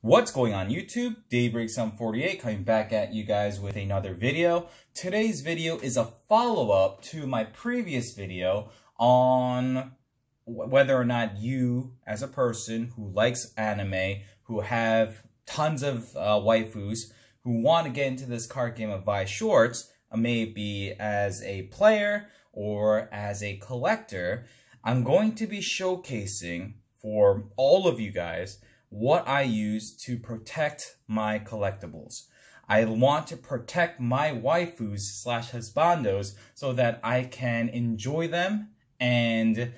What's going on YouTube? Daybreak748 coming back at you guys with another video. Today's video is a follow-up to my previous video on whether or not you, as a person who likes anime, who have tons of waifus, who want to get into this card game of Vi Shorts, maybe as a player or as a collector, I'm going to be showcasing for all of you guys what I use to protect my collectibles. I want to protect my waifus slash husbandos so that I can enjoy them and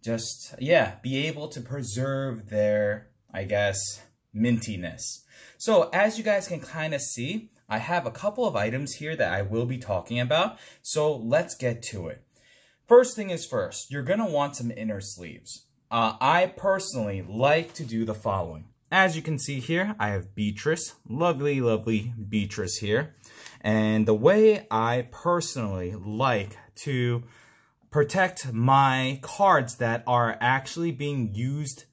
just, be able to preserve their, I guess, mintiness. So as you guys can kind of see, I have a couple of items here that I will be talking about. So let's get to it. First thing is first, you're going to want some inner sleeves. I personally like to do the following. As you can see here, I have Beatrice, lovely, lovely Beatrice here. And the way I personally like to protect my cards that are actually being used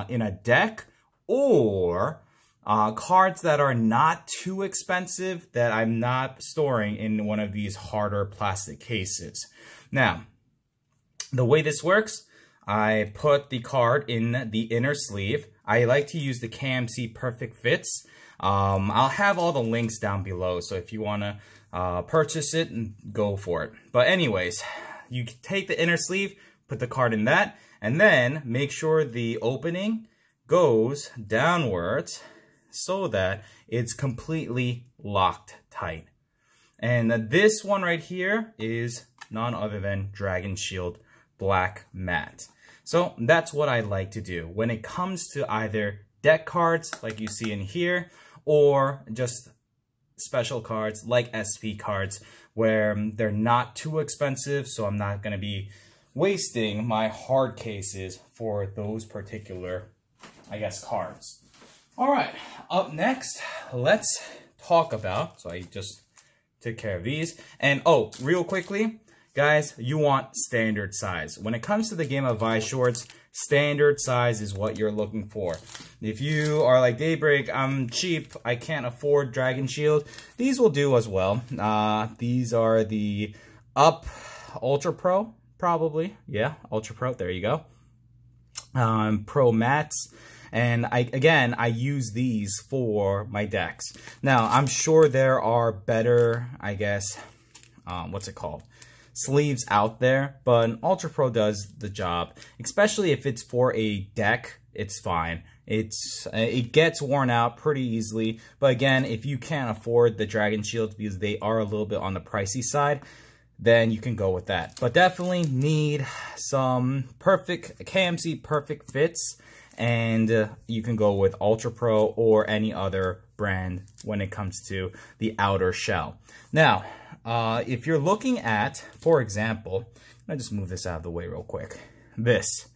in a deck, or cards that are not too expensive that I'm not storing in one of these harder plastic cases. Now, the way this works, I put the card in the inner sleeve. I like to use the KMC Perfect Fits. I'll have all the links down below, so if you want to purchase it, go for it. But anyways, you take the inner sleeve, put the card in that, and then make sure the opening goes downwards so that it's completely locked tight. And this one right here is none other than Dragon Shield Black Matte. So that's what I like to do when it comes to either deck cards like you see in here, or just special cards like SP cards where they're not too expensive, so I'm not going to be wasting my hard cases for those particular, I guess, cards. All right, up next, let's talk about, so I just took care of these. And oh, real quickly, guys, you want standard size. When it comes to the game of Vi Shorts, standard size is what you're looking for. If you are like Daybreak, I'm cheap, I can't afford Dragon Shield, these will do as well. These are the Up Ultra Pro, probably. Yeah, Ultra Pro, there you go. Pro Mats. And I use these for my decks. Now, I'm sure there are better, I guess, what's it called? Sleeves out there, but Ultra Pro does the job, especially if it's for a deck. It's fine. It gets worn out pretty easily, but again, if you can't afford the Dragon Shields because they are a little bit on the pricey side, then you can go with that. But definitely need some perfect KMC Perfect Fits, and you can go with Ultra Pro or any other brand when it comes to the outer shell. Now, if you're looking at, for example, I'll just move this out of the way real quick. This,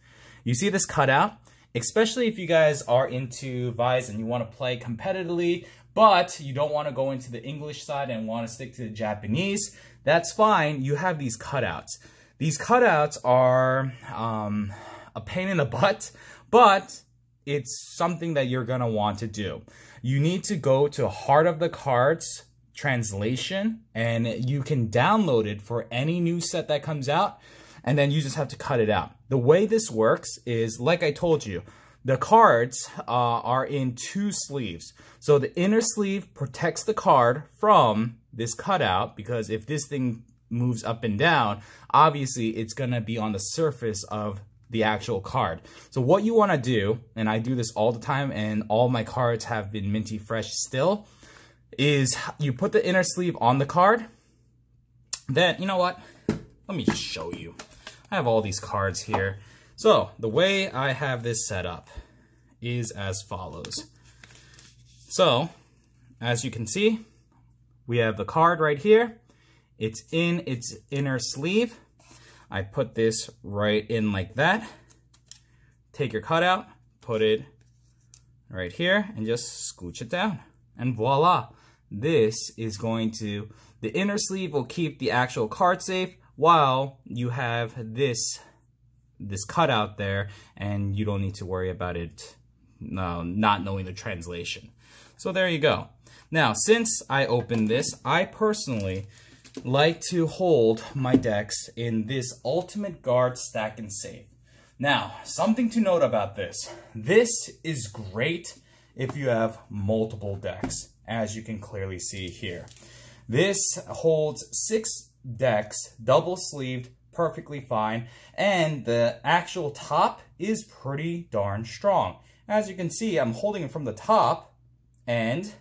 you see this cutout? Especially if you guys are into Vi's and you want to play competitively, but you don't want to go into the English side and want to stick to the Japanese, that's fine. You have these cutouts. These cutouts are a pain in the butt, but it's something that you're going to want to do. You need to go to Heart of the Cards translation, and you can download it for any new set that comes out, and then you just have to cut it out. The way this works is, like I told you, the cards are in two sleeves. So the inner sleeve protects the card from this cutout, because if this thing moves up and down, obviously it's going to be on the surface of the actual card. So what you want to do, and I do this all the time, and all my cards have been minty fresh still, is you put the inner sleeve on the card. Then, you know what? Let me just show you. I have all these cards here. So the way I have this set up is as follows. So, as you can see, we have the card right here. It's in its inner sleeve. I put this right in like that. Take your cutout, put it right here, and just scooch it down. And voila. This is going to, the inner sleeve will keep the actual card safe while you have this cutout there, and you don't need to worry about it not knowing the translation. So there you go. Now, since I opened this, I personally like to hold my decks in this Ultimate Guard Stack and Save. Now, something to note about this. This is great if you have multiple decks, as you can clearly see here. This holds 6 decks, double sleeved, perfectly fine, and the actual top is pretty darn strong. As you can see, I'm holding it from the top, and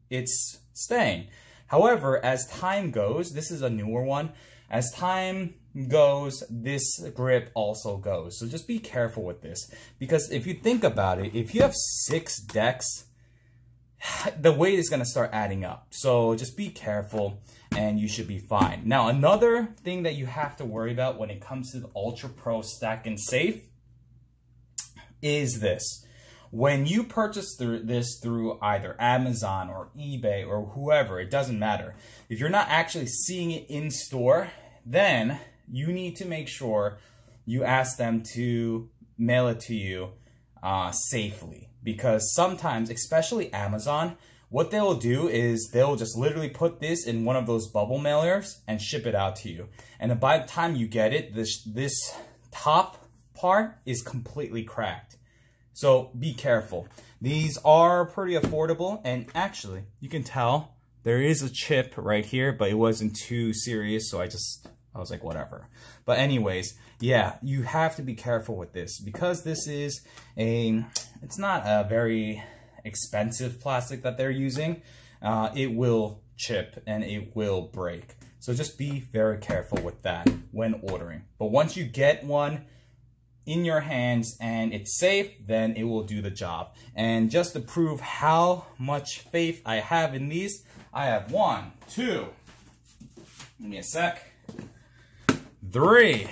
it's staying. However, as time goes, this is a newer one, as time goes, this grip also goes. So just be careful with this, because if you think about it, if you have 6 decks, the weight is going to start adding up. So just be careful and you should be fine. Now, another thing that you have to worry about when it comes to the Ultra Pro Stack and Save is this. When you purchase this through either Amazon or eBay or whoever, it doesn't matter. If you're not actually seeing it in store, then you need to make sure you ask them to mail it to you safely. Because sometimes, especially Amazon, what they'll do is they'll just literally put this in one of those bubble mailers and ship it out to you. And by the time you get it, this top part is completely cracked. So be careful. These are pretty affordable, and actually, you can tell there is a chip right here, but it wasn't too serious, so I was like, whatever. But anyways, yeah, you have to be careful with this, because this is it's not a very expensive plastic that they're using. It will chip and it will break. So just be very careful with that when ordering. But once you get one in your hands and it's safe, then it will do the job. And just to prove how much faith I have in these, I have 1, 2, give me a sec, 3,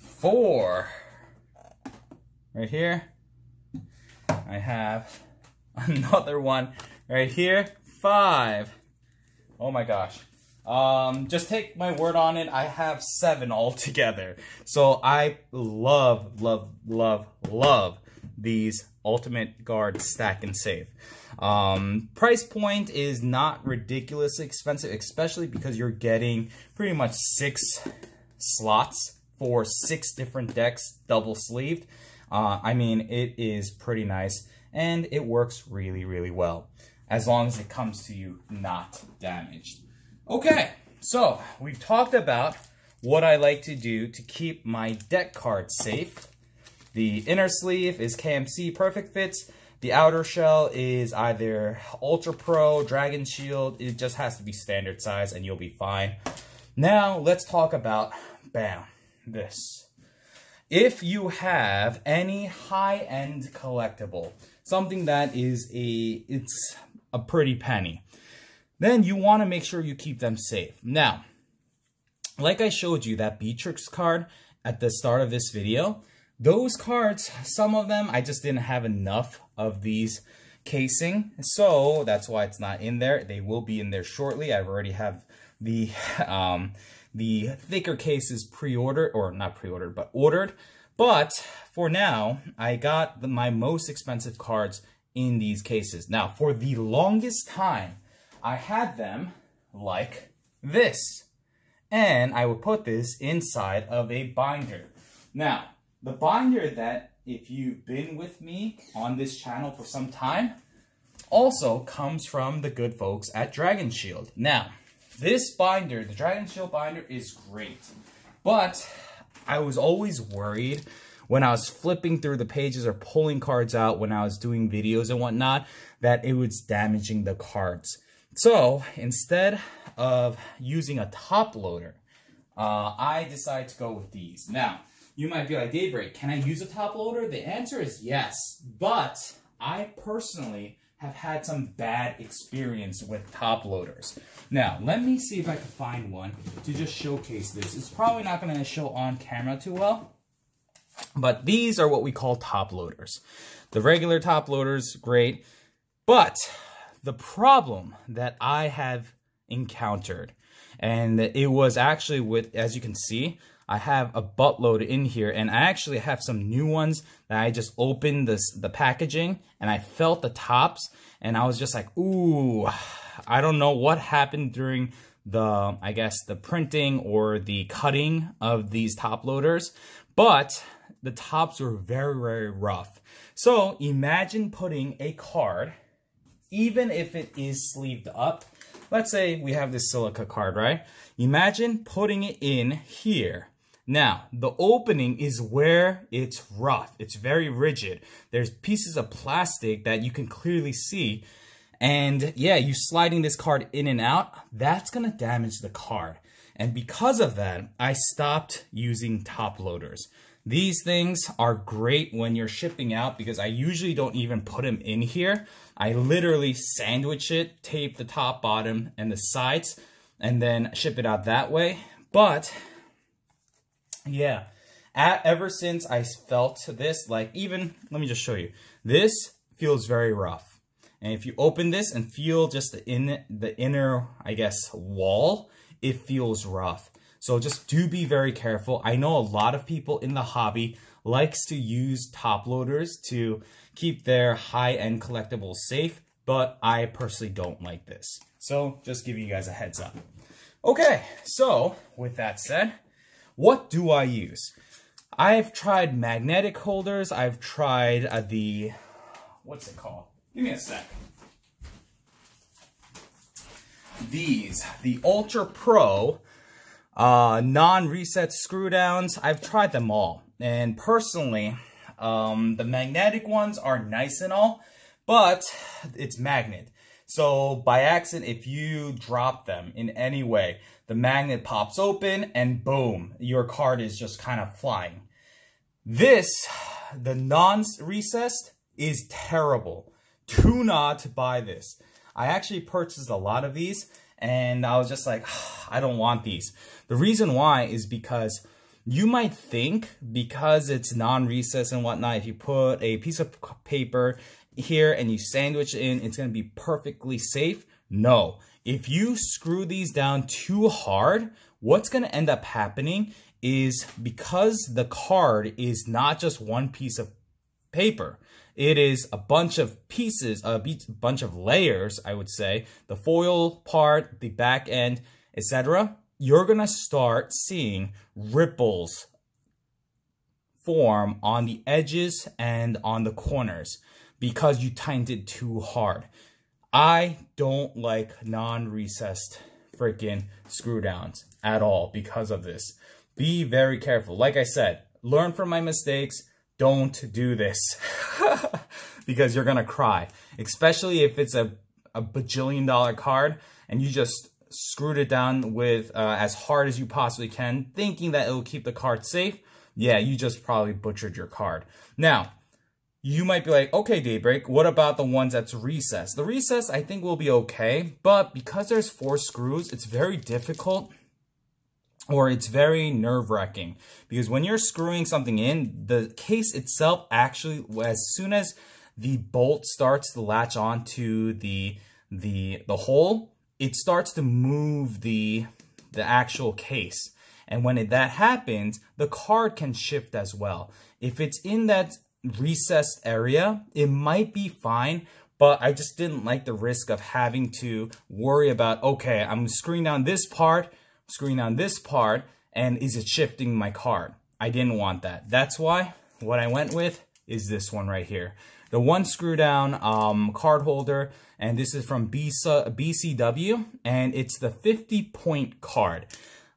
4, right here. I have another one right here, 5. Oh my gosh. Just take my word on it, I have 7 altogether. So I love, love, love, love these Ultimate Guard Stack and Save. Price point is not ridiculously expensive, especially because you're getting pretty much 6 slots for 6 different decks, double sleeved. I mean, it is pretty nice, and it works really, really well, as long as it comes to you not damaged. Okay, so we've talked about what I like to do to keep my deck cards safe. The inner sleeve is KMC Perfect Fits. The outer shell is either Ultra Pro, Dragon Shield. It just has to be standard size and you'll be fine. Now, let's talk about, bam, this. If you have any high-end collectible, something that is it's a pretty penny, then you want to make sure you keep them safe. Now, like I showed you that Beatrix card at the start of this video, those cards, some of them, I just didn't have enough of these casing, so that's why it's not in there. They will be in there shortly. I already have the thicker cases pre-ordered, or not pre-ordered, but ordered. But for now, I got my most expensive cards in these cases. Now, for the longest time, I had them like this. And I would put this inside of a binder. Now, the binder that, if you've been with me on this channel for some time, also comes from the good folks at Dragon Shield. Now, this binder, the Dragon Shield binder, is great. But I was always worried when I was flipping through the pages or pulling cards out when I was doing videos and whatnot, that it was damaging the cards. So instead of using a top loader, I decided to go with these. Now, you might be like, Daybreak, can I use a top loader? The answer is yes, but I personally have had some bad experience with top loaders. Now, let me see if I can find one to just showcase this. It's probably not going to show on camera too well, but these are what we call top loaders. The regular top loaders, great, but the problem that I have encountered, and it was actually with, as you can see, I have a buttload in here, and I actually have some new ones that I just opened the packaging and I felt the tops, and I was just like, ooh, I don't know what happened during the, I guess, the printing or the cutting of these top loaders, but the tops were very, very rough. So imagine putting a card, even if it is sleeved up. Let's say we have this silica card, right? Imagine putting it in here. Now, the opening is where it's rough. It's very rigid. There's pieces of plastic that you can clearly see. And yeah, you sliding this card in and out, that's gonna damage the card. And because of that, I stopped using top loaders. These things are great when you're shipping out because I usually don't even put them in here. I literally sandwich it, tape the top, bottom, and the sides, and then ship it out that way. But yeah, ever since I felt this, like even, let me just show you. This feels very rough. And if you open this and feel just the inner, I guess, wall, it feels rough. So just do be very careful. I know a lot of people in the hobby likes to use top loaders to keep their high-end collectibles safe, but I personally don't like this. So just giving you guys a heads up. Okay, so with that said, what do I use? I've tried magnetic holders. I've tried what's it called? Give me a sec. The Ultra Pro non-reset screw downs. I've tried them all. And personally, the magnetic ones are nice and all, but it's magnet. So by accident, if you drop them in any way, the magnet pops open and boom, your card is just kind of flying. This, the non-recessed, is terrible. Do not buy this. I actually purchased a lot of these and I was just like, I don't want these. The reason why is because you might think because it's non-recessed and whatnot, if you put a piece of paper here and you sandwich it in, it's going to be perfectly safe. No. If you screw these down too hard, what's going to end up happening is because the card is not just one piece of paper. It is a bunch of pieces, a bunch of layers, I would say. The foil part, the back end, etc. You're going to start seeing ripples form on the edges and on the corners because you tightened it too hard. I don't like non-recessed freaking screw downs at all because of this. Be very careful. Like I said, learn from my mistakes. Don't do this because you're going to cry, especially if it's a bajillion-dollar card and you just screwed it down with as hard as you possibly can, thinking that it'll keep the card safe. Yeah, you just probably butchered your card. Now, you might be like, okay, Daybreak, what about the ones that's recessed? The recessed, I think, will be okay, but because there's 4 screws, it's very difficult. Or it's very nerve-wracking because when you're screwing something in, the case itself actually, as soon as the bolt starts to latch onto the hole, it starts to move the actual case. And when that happens, the card can shift as well. If it's in that recessed area, it might be fine, but I just didn't like the risk of having to worry about, okay, I'm screwing down this part, screwing on this part, and is it shifting my card? I didn't want that. That's why what I went with is this one right here. The one screw down card holder, and this is from BCW, and it's the 50-point card.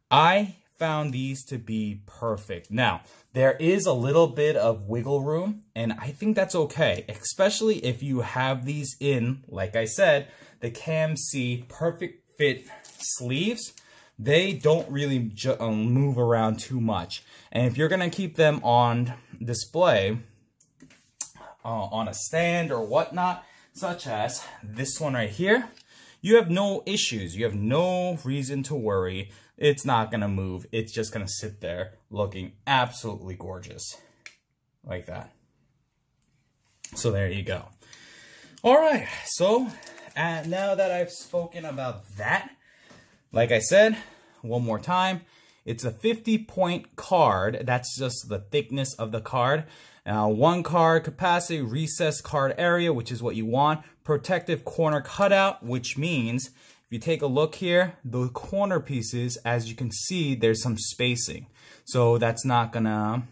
I found these to be perfect. Now, there is a little bit of wiggle room, and I think that's okay, especially if you have these in, like I said, the KMC Perfect Fit sleeves. They don't really move around too much. And if you're going to keep them on display, on a stand or whatnot, such as this one right here, you have no issues. You have no reason to worry. It's not going to move. It's just going to sit there looking absolutely gorgeous. Like that. So there you go. All right. So now that I've spoken about that, like I said, one more time, It's a 50-point card. That's just the thickness of the card. 1 card capacity, recessed card area, which is what you want. Protective corner cutout, which means if you take a look here, the corner pieces, as you can see, there's some spacing. So that's not gonna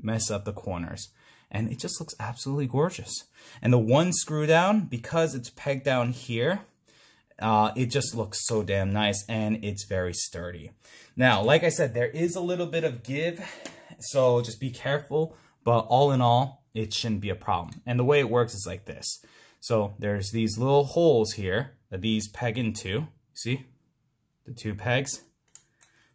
mess up the corners. And it just looks absolutely gorgeous. And the 1 screw down, because it's pegged down here, it just looks so damn nice, and it's very sturdy. Now, like I said, there is a little bit of give, so just be careful. But all in all, it shouldn't be a problem. And the way it works is like this. So there's these little holes here that these peg into. See? The 2 pegs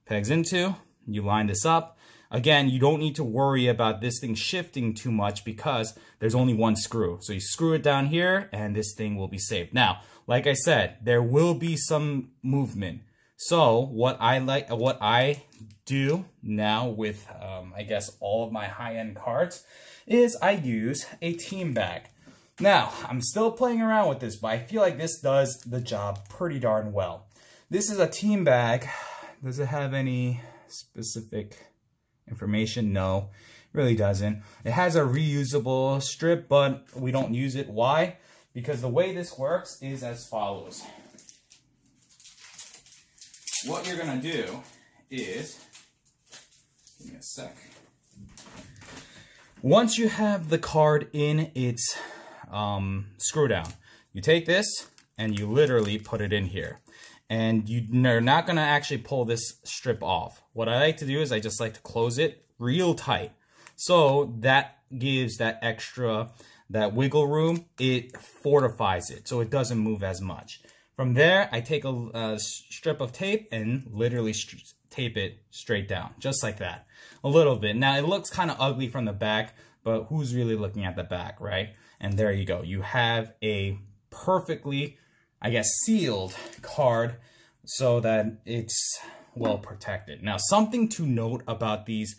into. You line this up. Again, you don't need to worry about this thing shifting too much because there's only 1 screw. So you screw it down here and this thing will be safe. Now, like I said, there will be some movement. So what I do now with, I guess, all of my high-end cards is I use a team bag. Now, I'm still playing around with this, but I feel like this does the job pretty darn well. This is a team bag. Does it have any specific information? No, it really doesn't. It has a reusable strip, but we don't use it. Why? Because the way this works is as follows. What you're gonna do is, give me a sec. Once you have the card in its screw down, you take this and you literally put it in here. And you're not gonna actually pull this strip off. What I like to do is I just like to close it real tight. So that gives that extra, that wiggle room. It fortifies it so it doesn't move as much. From there, I take a strip of tape and literally tape it straight down, just like that. A little bit. Now, it looks kind of ugly from the back, but who's really looking at the back, right? And there you go. You have a perfectly, I guess, sealed card so that it's well protected. Now, something to note about these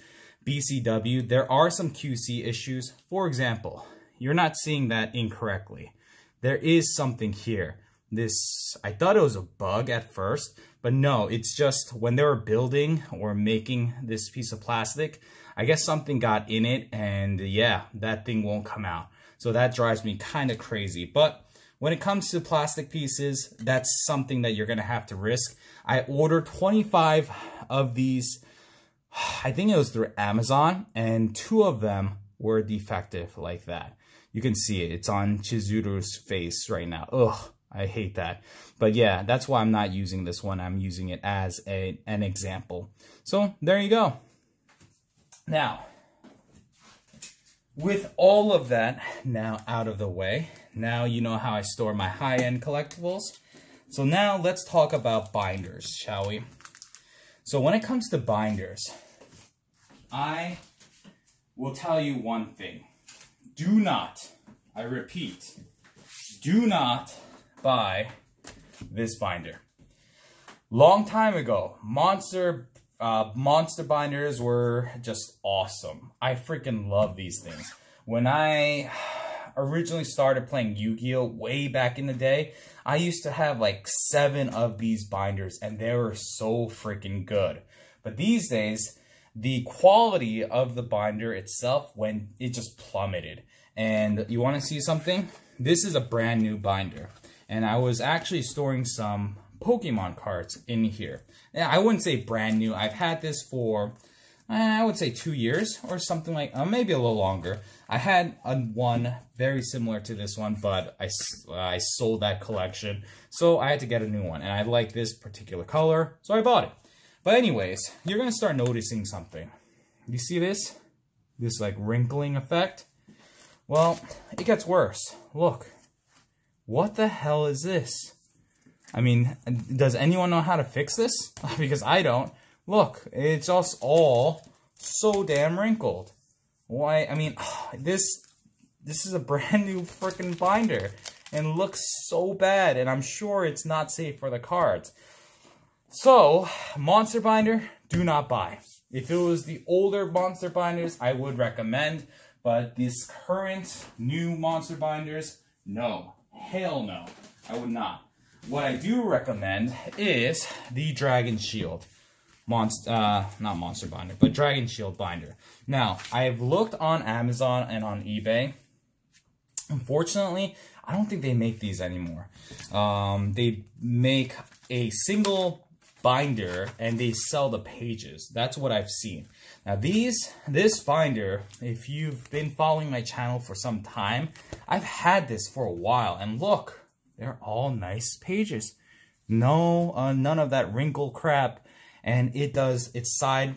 BCW, there are some QC issues. For example, you're not seeing that incorrectly. There is something here. This, I thought it was a bug at first, but no, it's just when they were building or making this piece of plastic, I guess something got in it and yeah, that thing won't come out. So that drives me kind of crazy. But when it comes to plastic pieces, that's something that you're going to have to risk. I ordered 25 of these, I think it was through Amazon, and 2 of them were defective like that. You can see it. It's on Chizuru's face right now. Ugh. I hate that. But yeah, that's why I'm not using this one. I'm using it as an example. So there you go. Now, with all of that now out of the way, now you know how I store my high-end collectibles. So now let's talk about binders, shall we? So when it comes to binders, I will tell you one thing. Do not, I repeat, do not buy this binder. Long time ago, monster binders were just awesome. I freaking love these things. When I originally started playing Yu-Gi-Oh! Way back in the day, I used to have like 7 of these binders and they were so freaking good. But these days, the quality of the binder itself, it just plummeted. And you want to see something? This is a brand new binder. And I was actually storing some Pokemon cards in here. Now, I wouldn't say brand new. I've had this for, I would say 2 years or something like, maybe a little longer. I had one very similar to this one, but I sold that collection. So I had to get a new one. And I like this particular color, so I bought it. But anyways, you're going to start noticing something. You see this? This like wrinkling effect? Well, it gets worse. Look. What the hell is this? I mean, does anyone know how to fix this? Because I don't. Look, it's just all so damn wrinkled. Why? I mean, this is a brand new freaking binder and looks so bad, and I'm sure it's not safe for the cards. So, monster binder, do not buy. If it was the older monster binders, I would recommend, but these current new monster binders, no. Hell no, I would not. What I do recommend is the Dragon Shield. not Monster Binder, but Dragon Shield binder. Now, I've looked on Amazon and on eBay. Unfortunately, I don't think they make these anymore. They make a single binder and they sell the pages. That's what I've seen. Now this binder, if you've been following my channel for some time, I've had this for a while, and look, they're all nice pages. No, none of that wrinkle crap, and it's side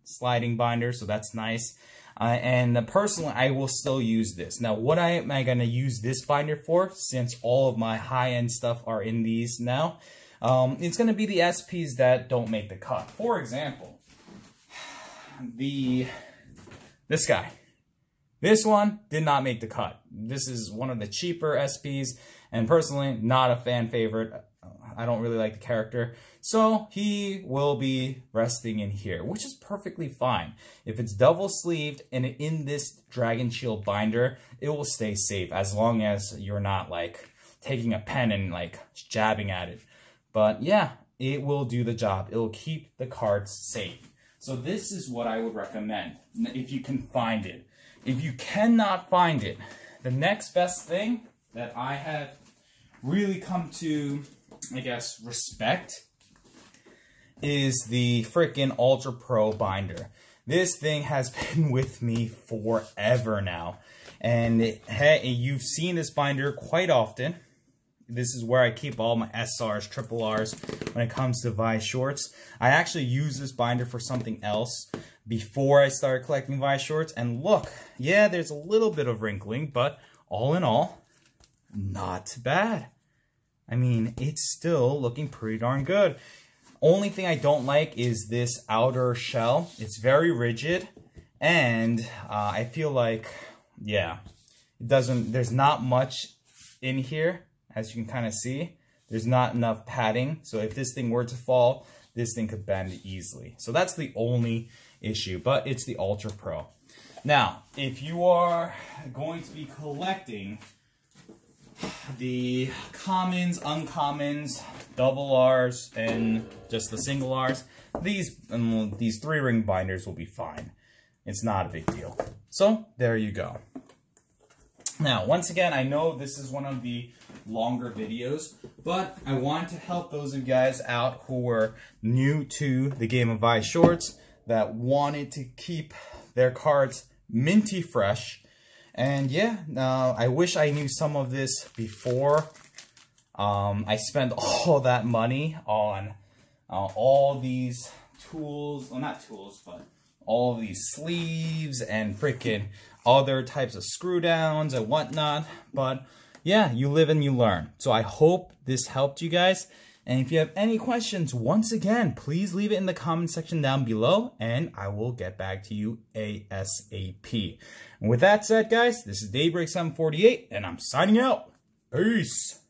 sliding binder, so that's nice. And personally, I will still use this. Now, what am I going to use this binder for, since all of my high-end stuff are in these now? It's going to be the SPs that don't make the cut. For example, this guy. This one did not make the cut. This is one of the cheaper SPs, and personally, not a fan favorite. I don't really like the character. So he will be resting in here, which is perfectly fine. If it's double sleeved and in this Dragon Shield binder, it will stay safe as long as you're not like taking a pen and like jabbing at it. But yeah, it will do the job. It will keep the cards safe. So this is what I would recommend if you can find it. If you cannot find it, the next best thing that I have really come to, I guess, respect is the freaking Ultra Pro binder. This thing has been with me forever now. And hey, you've seen this binder quite often. This is where I keep all my SRs, triple Rs when it comes to Vice shorts. I actually use this binder for something else before I started collecting Vice shorts. And look, yeah, there's a little bit of wrinkling, but all in all, not bad. I mean, it's still looking pretty darn good. Only thing I don't like is this outer shell. It's very rigid, and I feel like, yeah, there's not much in here, as you can kind of see. There's not enough padding, so if this thing were to fall, this thing could bend easily. So that's the only issue, but it's the Ultra Pro. Now, if you are going to be collecting the commons, uncommons, double Rs, and just the single Rs, these 3-ring binders will be fine. It's not a big deal. So there you go. Now, once again, I know this is one of the longer videos, but I want to help those of you guys out who were new to the game of Vice shorts, that wanted to keep their cards minty fresh. And yeah, I wish I knew some of this before I spent all that money on all these tools, well, not tools, but all these sleeves and freaking other types of screw downs and whatnot. But yeah, you live and you learn. So I hope this helped you guys. And if you have any questions, once again, please leave it in the comment section down below, and I will get back to you ASAP. And with that said, guys, this is Daybreak748, and I'm signing out. Peace.